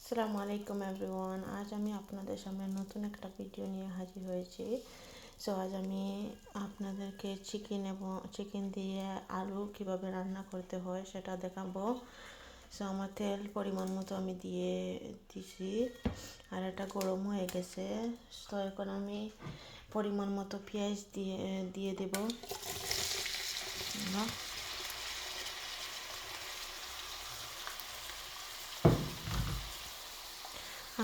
আসসালামু আলাইকুম এভরিওয়ান। আজ আমি আপনাদের সামনে নতুন একটা ভিডিও নিয়ে হাজির হয়েছি। আজ আমি আপনাদেরকে চিকেন দিয়ে আলু কিভাবে রান্না করতে হয় সেটা দেখাবো। আমার তেল পরিমাণ মতো আমি দিয়ে দিছি, আর এটা গরম হয়ে গেছে। এখন আমি পরিমাণ মতো পেঁয়াজ দিয়ে দেব।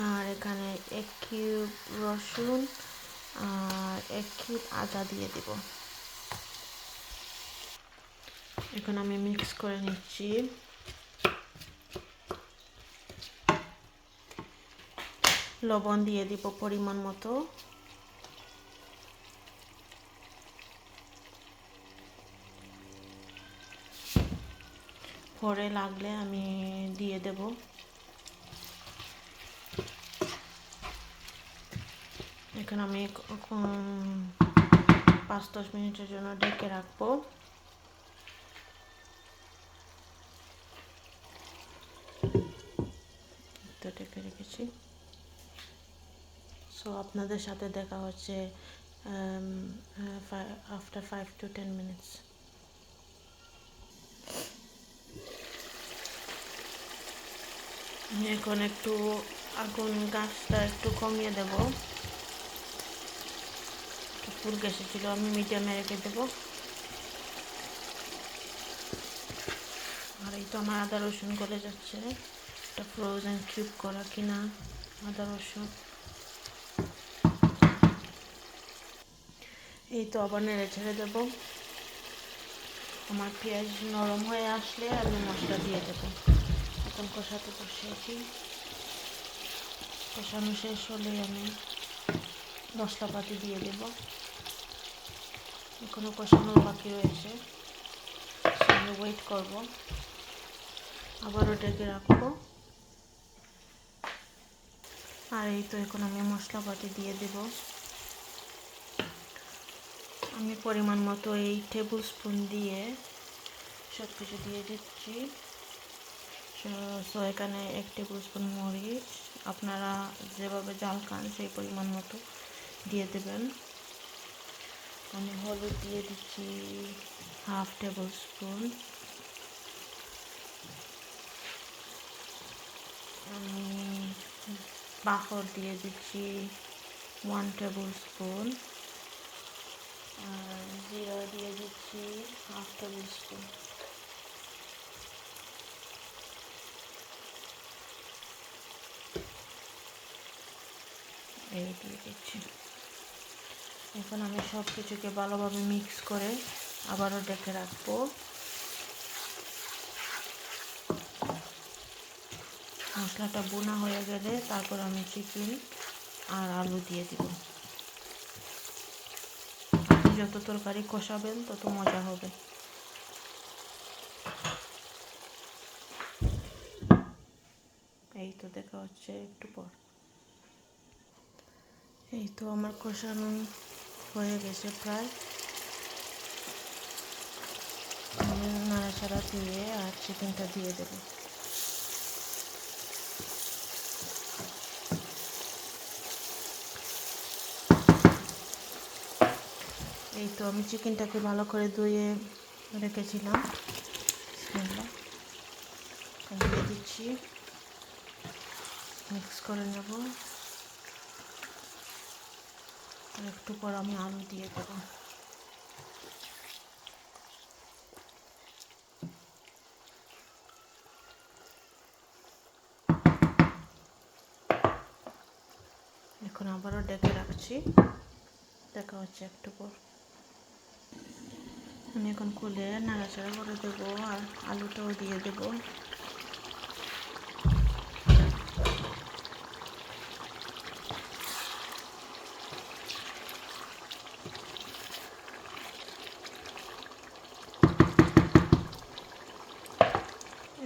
আর এখানে 1 কিউব রসুন আর 1 কিউব আদা দিয়ে দেব। এখন আমি মিক্স করে নিচ্ছি। লবণ দিয়ে দিব পরিমাণ মতো। পরে লাগলে আমি দিয়ে দেব। এখন আমি 5-10 মিনিটের জন্য ঢেকে রাখবো। তো ঢেকে রেখেছি। আপনাদের সাথে দেখা হচ্ছে আফটার 5 to 10 মিনিটস। এখন একটু আগুন গ্যাসটা একটু কমিয়ে দেব। ফুল গ্যাসে ছিল, আমি মিডিয়ামে রেখে দেবো। আর এই তো আমার আদা রসুন গলে যাচ্ছে। এটা ফ্রোজেন কিউব করা কিনা আদা রসুন। এই তো আবার নেড়ে ছেড়ে দেবো। আমার পেঁয়াজ নরম হয়ে আসলে আমি মশলা দিয়ে দেবো। এখন কষাতে বসিয়েছি। কষানো শেষ হলে আমি মশলাপাতি দিয়ে দেব। এখনো কষানোর বাকি রয়েছে, আমি ওয়েট করব। আবারও ঢেকে রাখবো। আর এই তো এখন আমি মশলাপাতি দিয়ে দেব। আমি পরিমাণ মতো 8 টেবিল স্পুন দিয়ে সব কিছু দিয়ে দিচ্ছি। এখানে 1 টেবিল স্পুন মরিচ, আপনারা যেভাবে জাল খান সেই পরিমাণ মতো দিয়ে দেবেন। আমি হলুদ দিয়ে দিচ্ছি 1/2 টেবিল স্পুন। আমি বাখর দিয়ে দিচ্ছি 1 টেবিল স্পুন। আর জিরা দিয়ে দিচ্ছি 1/2 টেবিল স্পুন। এই দিয়ে দিচ্ছি। এখন আমি সব কিছুকে ভালোভাবে মিক্স করে আবারও ঢেকে রাখবো। মশলাটা বোনা হয়ে গেলে তারপর আমি চিকেন আর আলু দিয়ে দিব। আপনি যত তরকারি কষাবেন তত মজা হবে। এই তো দেখা হচ্ছে একটু পর। এই তো আমার কষানো হয়ে গেছে প্রায়। আমি নাড়াচাড়া দিয়ে আর চিকেনটা দিয়ে দেবো। এই তো আমি চিকেনটাকে ভালো করে ধুয়ে রেখেছিলাম। দিয়ে দিচ্ছি, মিক্স করে নেব। আর একটু পর আমি আলু দিয়ে দেবো। এখন আবারও ঢেকে রাখছি, দেখা হচ্ছে একটু পর। আমি এখন খুলে নাড়াচাড়া করে দেবো আর আলুটাও দিয়ে দেবো।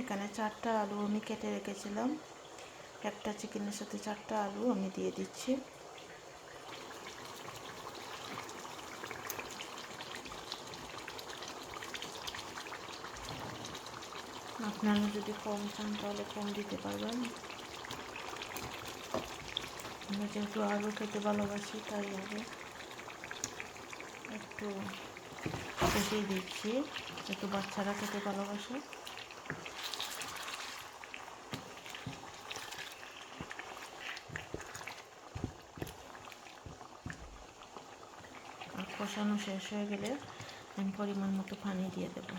এখানে 4টা আলু আমি কেটে রেখেছিলাম। একটা চিকেনের সাথে 4টা আলু আমি দিয়ে দিচ্ছি। আপনারা যদি কম চান তাহলে কম দিতে পারবেন। আমরা যেহেতু আলু খেতে ভালোবাসি তাই আগে একটু বেশি দিচ্ছি, একটু বাচ্চারা খেতে ভালোবাসে। আর কষানো শেষ হয়ে গেলে আমি পরিমাণ মতো পানি দিয়ে দেব।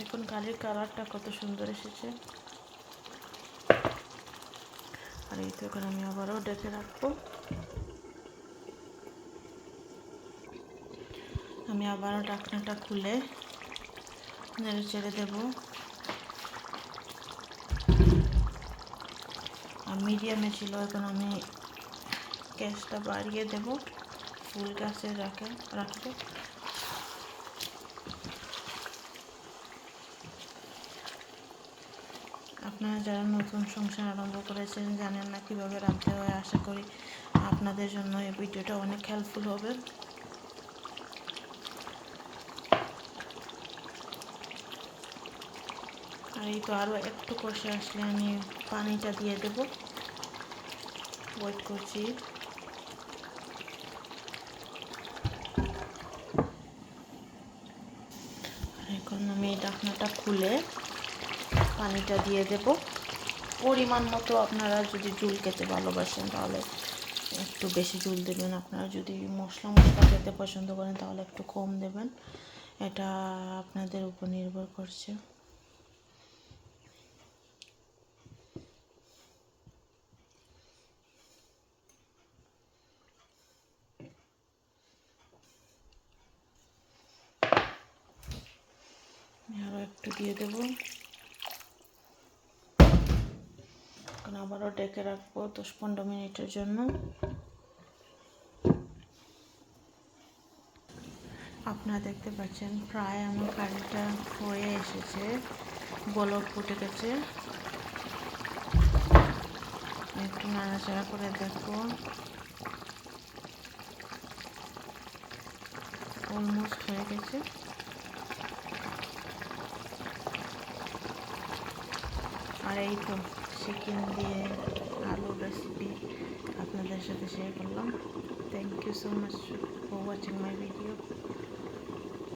দেখুন কালির কালারটা কত সুন্দর এসেছে। আর এই তো এখানে আমি আবারও ডেকে রাখবো। আমি আবারও ঢাকনাটা খুলে নেড়ে চেড়ে দেবো। আর মিডিয়ামে ছিল, এখন আমি গ্যাসটা বাড়িয়ে দেব, ফুল গ্যাসে রাখবো। আপনারা যারা নতুন সংসার আরম্ভ করেছেন, জানেন না কীভাবে রাঁধতে হয়, আশা করি আপনাদের জন্য এই ভিডিওটা অনেক হেল্পফুল হবে। আর এই তো আরও একটু কষে আসলে আমি পানিটা দিয়ে দেব। ওয়েট করছি। এখন আমি ঢাকনাটা খুলে পানিটা দিয়ে দেব পরিমাণ মতো। আপনারা যদি ঝোল খেতে ভালোবাসেন তাহলে একটু বেশি ঝোল দেবেন, আপনারা যদি মশলা খেতে পছন্দ করেন তাহলে একটু কম দেবেন, এটা আপনাদের উপর নির্ভর করছে। আরও একটু দিয়ে দেবো। এখন আবারও ডেকে রাখবো 10-15 মিনিটের জন্য। আপনারা দেখতে পাচ্ছেন প্রায় আমার কারিটা হয়ে এসেছে, বলক ফুটে গেছে। একটু নাড়াচাড়া করে দেখো, অলমোস্ট হয়ে গেছে। আর এই তো চিকেন দিয়ে আলুর রেসিপি আপনাদের সাথে শেয়ার করলাম। Thank you so much for watching my video.